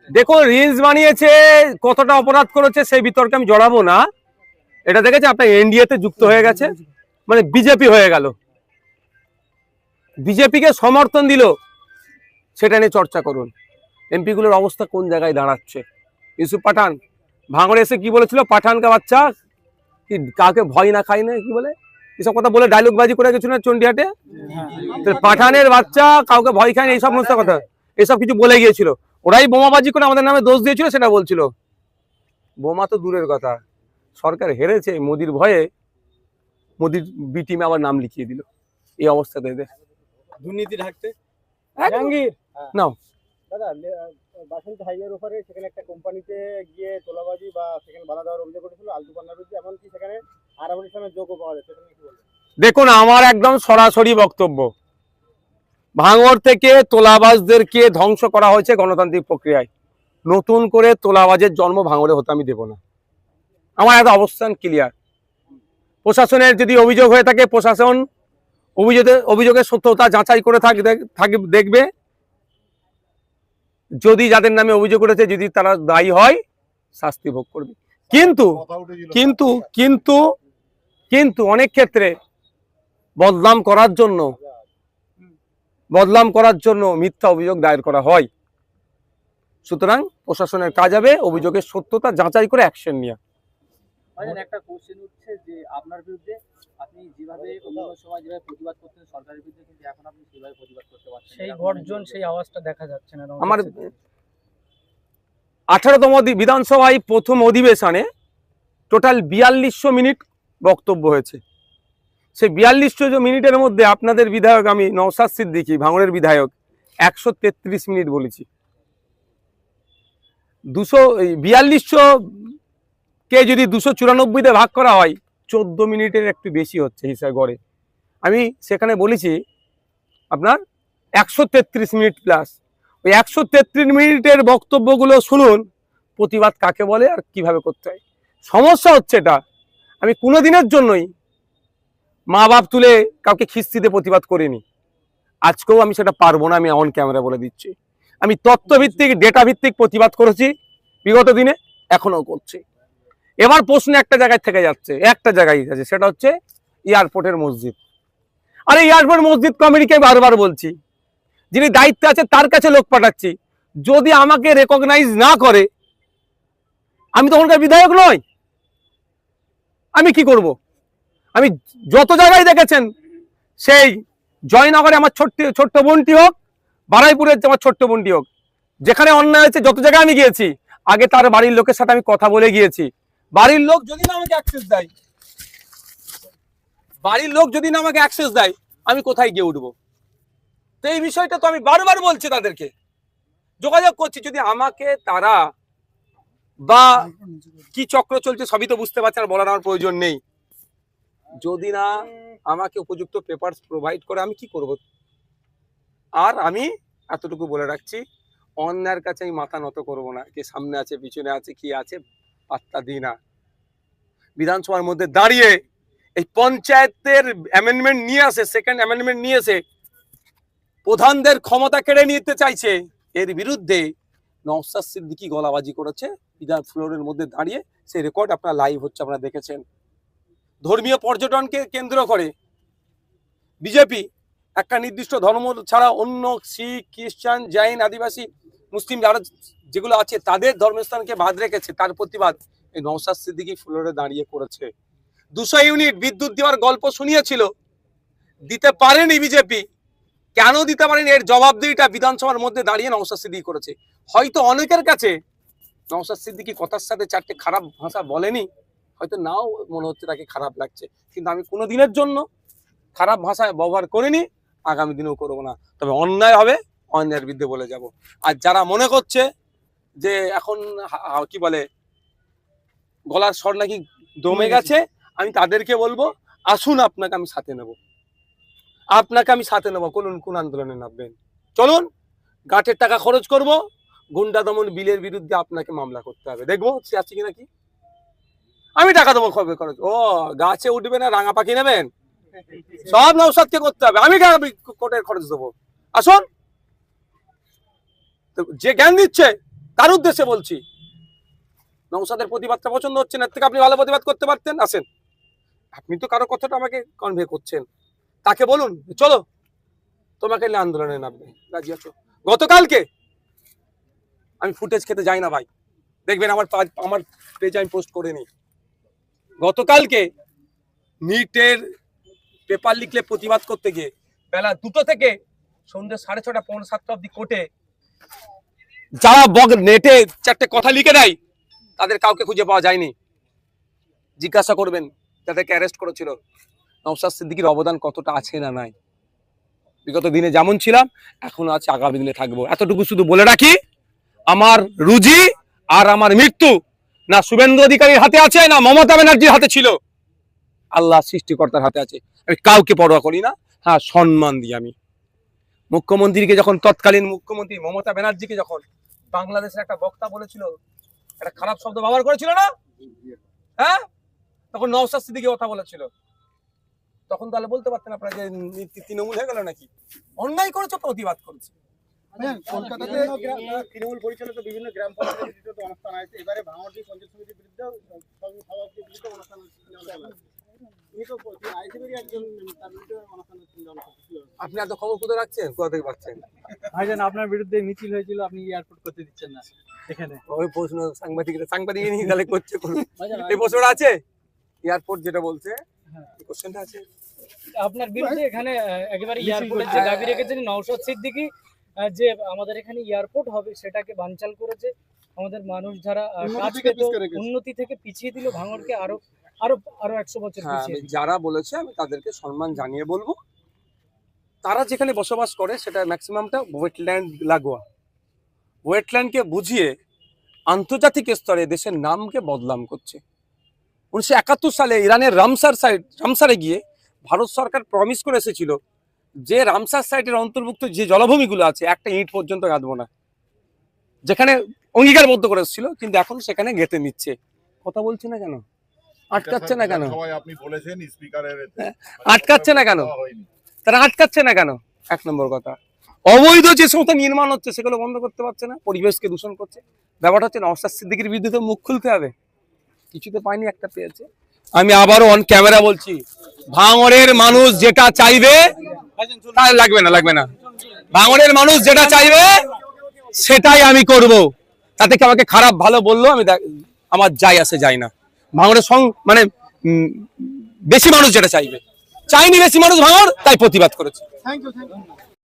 দেখুন রিলস বানিয়েছে, কতটা অপরাধ করেছে সেই বিতর্কে আমি জড়াবো না। এটা দেখেছে আপনার এনডিএতে যুক্ত হয়ে গেছে, মানে বিজেপি হয়ে গেল, বিজেপিকে সমর্থন দিল, সেটা নিয়ে চর্চা করুন। এমপি গুলোর অবস্থা কোন জায়গায় দাঁড়াচ্ছে। ইউসুফ পাঠান ভাঙড়ে এসে কি বলেছিল, পাঠানকা বাচ্চা কি কাকে ভয় না খাই না কি বলে, এসব কথা বলে ডায়লগ বাজি করে গেছিল না চন্ডিহাটে। পাঠানের বাচ্চা কাউকে ভয় খায় না, এইসব সমস্ত কথা এসব কিছু বলে গিয়েছিল। ওরাই বোমাবাজি করে আমাদের নামে দোষ দিয়েছিল, সেটা বলছিল। বোমা তো দূরের কথা, সরকার হেরেছে মোদির ভয়ে, মোদির বি টিমে আবার নাম লিখিয়ে দিল। এই অবস্থাতে দুর্নীতি ঢাকতে জাহাঙ্গীর নাও দাদা বাসন্তী হাইওয়ের উপরে সেখানে একটা কোম্পানিতে গিয়ে তোলাবাজি বা সেখানে বাধা দেওয়ার অভিযোগ করেছিল আলতু পান্নার বিরুদ্ধে, এমনকি সেখানে আরাবুল ইসলামের যোগও পাওয়া যাচ্ছে, সেখানে কি বলবেন? দেখুন আমার একদম সরাসরি বক্তব্য, ভাঙড় থেকে তোলাবাজদেরকে ধ্বংস করা হয়েছে গণতান্ত্রিক প্রক্রিয়ায়। নতুন করে তোলাবাজের জন্ম ভাঙড়ে হতে আমি দেব না। আমার একটা অবস্থান ক্লিয়ার। প্রশাসনের যদি অভিযোগ হয়ে থাকে, প্রশাসন অভিযোগের সত্যতা যাচাই করে দেখবে। যদি যাদের নামে অভিযোগ করেছে যদি তারা দায়ী হয়, শাস্তি ভোগ করবে। কিন্তু কিন্তু কিন্তু কিন্তু অনেক ক্ষেত্রে বদনাম করার জন্য মিথ্যা অভিযোগ দায়ের করা হয়। সুতরাং প্রশাসনের কাজ হবে অভিযোগের সত্যতা যাচাই করে অ্যাকশন নেওয়া। একটা কোশ্চেন উঠছে যে আপনার বিরুদ্ধে আপনি যেভাবে অন্য সময় যেভাবে প্রতিবাদ করতেন সরকারের বিরুদ্ধে, কিন্তু এখন আপনি সেভাবে প্রতিবাদ করতে পারছেন, সেই গর্জন সেই আওয়াজটা দেখা যাচ্ছে না। আমার 18তম বিধানসভায় প্রথম অধিবেশনে টোটাল 4200 মিনিট বক্তব্য হয়েছে। সেই 4200 মিনিটের মধ্যে আপনাদের বিধায়ক আমি নওশাদ সিদ্দিকী ভাঙড়ের বিধায়ক 133 মিনিট বলেছি। 4200 কে যদি 294 ভাগ করা হয় 14 মিনিটের একটু বেশি হচ্ছে হিসাব গড়ে। আমি সেখানে বলেছি আপনার 133 মিনিট প্লাস। ওই 133 মিনিটের বক্তব্যগুলো শুনুন, প্রতিবাদ কাকে বলে আর কিভাবে করতে হয়। সমস্যা হচ্ছে এটা, আমি কোনো দিনের জন্যই মা বাপ তুলে কাউকে খিস্তিতে প্রতিবাদ করিনি, আজকেও আমি সেটা পারবো না। আমি অন ক্যামেরা বলে দিচ্ছি, আমি তথ্যভিত্তিক ডেটা ভিত্তিক প্রতিবাদ করেছি বিগত দিনে, এখনো করছি। এবার প্রশ্ন একটা জায়গায় থেকে যাচ্ছে, একটা জায়গায় আছে, সেটা হচ্ছে এয়ারপোর্টের মসজিদ। আরে এয়ারপোর্ট মসজিদ কমিটিকে বারবার বলছি, যিনি দায়িত্বে আছে তার কাছে লোক পাঠাচ্ছি। যদি আমাকে রেকগনাইজ না করে, আমি তো ওখানকার বিধায়ক নই, আমি কি করব? আমি যত জায়গায় দেখেছেন, সেই জয়নগরে আমার ছোট্ট বোনটি হোক, বারাইপুরের আমার ছোট্ট বোনটি হোক, যেখানে অন্যায় হয়েছে যত জায়গায় আমি গিয়েছি, আগে তার বাড়ির লোকের সাথে আমি কথা বলে গিয়েছি। বাড়ির লোক যদি না আমাকে অ্যাক্সেস দেয়, আমি কোথায় গিয়ে উঠবো? তো এই বিষয়টা তো আমি বারবার বলছি, তাদেরকে যোগাযোগ করছি। যদি আমাকে তারা বা কি চক্র চলছে সবই তো বুঝতে পারছে, আর বলার আমার প্রয়োজন নেই। যদি না আমাকে উপযুক্ত পেপারস প্রোভাইড করে, আমি কি করব? আর আমি এতটুকু বলে রাখছি, অন্যায়ের কাছে আমি মাথা নত করব না। কে সামনে আছে পিছনে আছে কি আছে পাত্তা দিই না। বিধানসভার মধ্যে দাঁড়িয়ে এই পঞ্চায়েতের অ্যামেন্ডমেন্ট নিয়ে আসে, সেকেন্ড অ্যামেন্ডমেন্ট নিয়ে এসে প্রধানদের ক্ষমতা কেড়ে নিতে চাইছে, এর বিরুদ্ধে নওশাদ সিদ্দিকী গলাবাজি করেছে বিধান ফ্লোরের মধ্যে দাঁড়িয়ে। সেই রেকর্ড আপনার লাইভ হচ্ছে, আপনারা দেখেছেন। ধর্মীয় পর্যটনকে কেন্দ্র করে বিজেপি একটা নির্দিষ্ট ধর্ম ছাড়া অন্য শিখ খ্রিস্টান জৈন আদিবাসী মুসলিম যারা যেগুলো আছে তাদের ধর্মস্থানকে বাদ রেখেছে, তার প্রতিবাদ এই নওশাদ সিদ্দিকী ফ্লোরে দাঁড়িয়ে করেছে। 200 ইউনিট বিদ্যুৎ দেওয়ার গল্প শুনিয়েছিল, দিতে পারেনি বিজেপি। কেন দিতে পারেনি এর জবাবদিহিটা বিধানসভার মধ্যে দাঁড়িয়ে নওশাদ সিদ্দিকী করেছে। হয়তো অনেকের কাছে নওশাদ সিদ্দিকী কথার সাথে চারটে খারাপ ভাষা বলেনি, হয়তো নাও মনে হচ্ছে তাকে খারাপ লাগছে, কিন্তু আমি কোনো দিনের জন্য খারাপ ভাষায় ব্যবহার করিনি, আগামী দিনেও করবো না। তবে অন্যায় হবে, অন্যায়ের বিরুদ্ধে বলে যাব। আর যারা মনে করছে যে এখন কি বলে গলার স্বর নাকি দমে গেছে, আমি তাদেরকে বলবো আসুন, আপনাকে আমি সাথে নেব, কোন আন্দোলনে নামবেন চলুন, গাঁটের টাকা খরচ করব, গুন্ডা দমন বিলের বিরুদ্ধে আপনাকে মামলা করতে হবে, দেখবো সে আছে কিনা। কি আমি টাকা দেবো খরচ? ও গাছে উঠবে না রাঙা পাখি নেবেন? সব নওশাদকে করতে হবে, আমি কোর্টের খরচ দেবো। আসুন, যে জ্ঞান দিচ্ছে তার উদ্দেশ্যে বলছি, নওশাদের প্রতিবাদটা পছন্দ হচ্ছে না, এর থেকে আপনি ভালো প্রতিবাদ করতে পারতেন, আসেন। আপনি তো কারো কথাটা আমাকে কনভে করছেন, তাকে বলুন চলো তোমাকে নিয়ে আন্দোলনে নামবে, রাজি আছো? গতকালকে আমি ফুটেজ খেতে যাই না ভাই, দেখবেন আমার পেজে আমি পোস্ট করে নিই। গতকালকে নিটের পেপার লিখলে প্রতিবাদ করতে গিয়ে বেলা 2টো থেকে সন্ধ্যে 6:30 পৌনে 7টা অব্দি কোর্টে যারা নেটে 4টে কথা লিখে দেয় তাদের কাউকে খুঁজে পাওয়া যায়নি। জিজ্ঞাসা করবেন তাদেরকে অ্যারেস্ট করেছিল। নওশাদ সিদ্দিকীর অবদান কতটা আছে না নাই, বিগত দিনে যেমন ছিলাম এখনো আছে, আগামী দিনে থাকবো। এতটুকু শুধু বলে রাখি, আমার রুজি আর আমার মৃত্যু না শুভেন্দু অধিকারীর হাতে আছে না মমতা ব্যানার্জির হাতে ছিল, আল্লাহ সৃষ্টিকর্তার হাতে আছে। আমি কাউকে পরোয়া করি না, হ্যাঁ সম্মান দিই। আমি মুখ্যমন্ত্রীকে যখন, তৎকালীন মুখ্যমন্ত্রী মমতা ব্যানার্জিকে যখন বাংলাদেশের একটা বক্তা বলেছিল, একটা খারাপ শব্দ ব্যবহার করেছিল না, হ্যাঁ, তখন নওশাদ সিদ্দিকী কথা বলেছিল, তখন তাহলে বলতে পারতেন আপনারা যে তৃণমূল হয়ে গেল নাকি? অন্যায় করেছে, প্রতিবাদ করেছে। কলকাতাতে তৃণমূল পরিচালিত বিভিন্ন গ্রাম পঞ্চায়েতের বিরুদ্ধে অনুষ্ঠান আছে, এবারে ভাঙড়টি পঞ্চায়েত সমিতির বিরুদ্ধে সভাপতির বিরুদ্ধে অনুষ্ঠান হচ্ছে। তিনি তো আইসিবির একজন, তার বিরুদ্ধে অনুষ্ঠান হচ্ছে। আপনি এত খবর কোথায় রাখছেন, কোথা থেকে পাচ্ছেন? ভাইজান আপনার বিরুদ্ধে মিছিল হয়েছিল, আপনি এয়ারপোর্ট করতে দিচ্ছেন না এখানে। ওই প্রশ্ন সাংবাদিক নিয়ে তাহলে করছে করুন। এই প্রশ্নটা আছে, এয়ারপোর্ট যেটা বলছে এই কোশ্চেনটা আছে। আপনার বিরুদ্ধে এখানে একেবারে এয়ারপোর্টের যে দাবি রেখেছেন নওশাদ সিদ্দিকী, যে আমাদের এখানে এয়ারপোর্ট হবে সেটাকে বানচাল করেছে, আমাদের মানুষ যারা কাজ পেত উন্নতি থেকে পিছিয়ে দিল, ভাঙড়কে আরো আরো আরো 100 বছর পিছিয়ে দিল। যারা বলেছে আমি তাদেরকে সম্মান জানিয়ে বলবো, তারা যেখানে বসবাস করে সেটা ম্যাক্সিমামটা ওয়েটল্যান্ড লাগোয়া। ওয়েটল্যান্ডকে বুঝিয়ে আন্তর্জাতিক স্তরে দেশের নামকে বদনাম করছে। 1971 সালে ইরানের রামসারে গিয়ে ভারত সরকার প্রমিস করে এসেছিল যে রামসার সাইটের অন্তর্ভুক্ত যে জলাভূমিগুলো আছে একটা ইট পর্যন্ত গাঁদবো না, যেখানে অঙ্গীকারবদ্ধ করে এসেছিল, কিন্তু এখন সেখানে গেঁথে নিচ্ছে। কথা বলছে না কেন? আটকাচ্ছে না কেন? আপনি বলেছেন স্পিকারের, আটকাচ্ছে না কেন? তারা আটকাচ্ছে না কেন? 1 নম্বর কথা, অবৈধ যে সমস্ত নির্মাণ হচ্ছে সেগুলো বন্ধ করতে পারছে না, পরিবেশকে দূষণ করছে। ব্যাপারটা হচ্ছে নওশাদ সিদ্দিকীর বিরুদ্ধে তো মুখ খুলতে হবে, কিছুতে পাইনি, একটা পেয়েছে। আমি আবারও অন ক্যামেরা বলছি, ভাঙড়ের মানুষ যেটা চাইবে, লাগবে না, ভাঙড়ের মানুষ যেটা চাইবে সেটাই আমি করব। তাতে কি আমাকে খারাপ ভালো বললো আমি আমার যায় না। ভাঙড়ের মানে বেশি মানুষ যেটা চাইবে, চাইনি বেশি মানুষ ভাঙড়, তাই প্রতিবাদ করেছে। Thank you.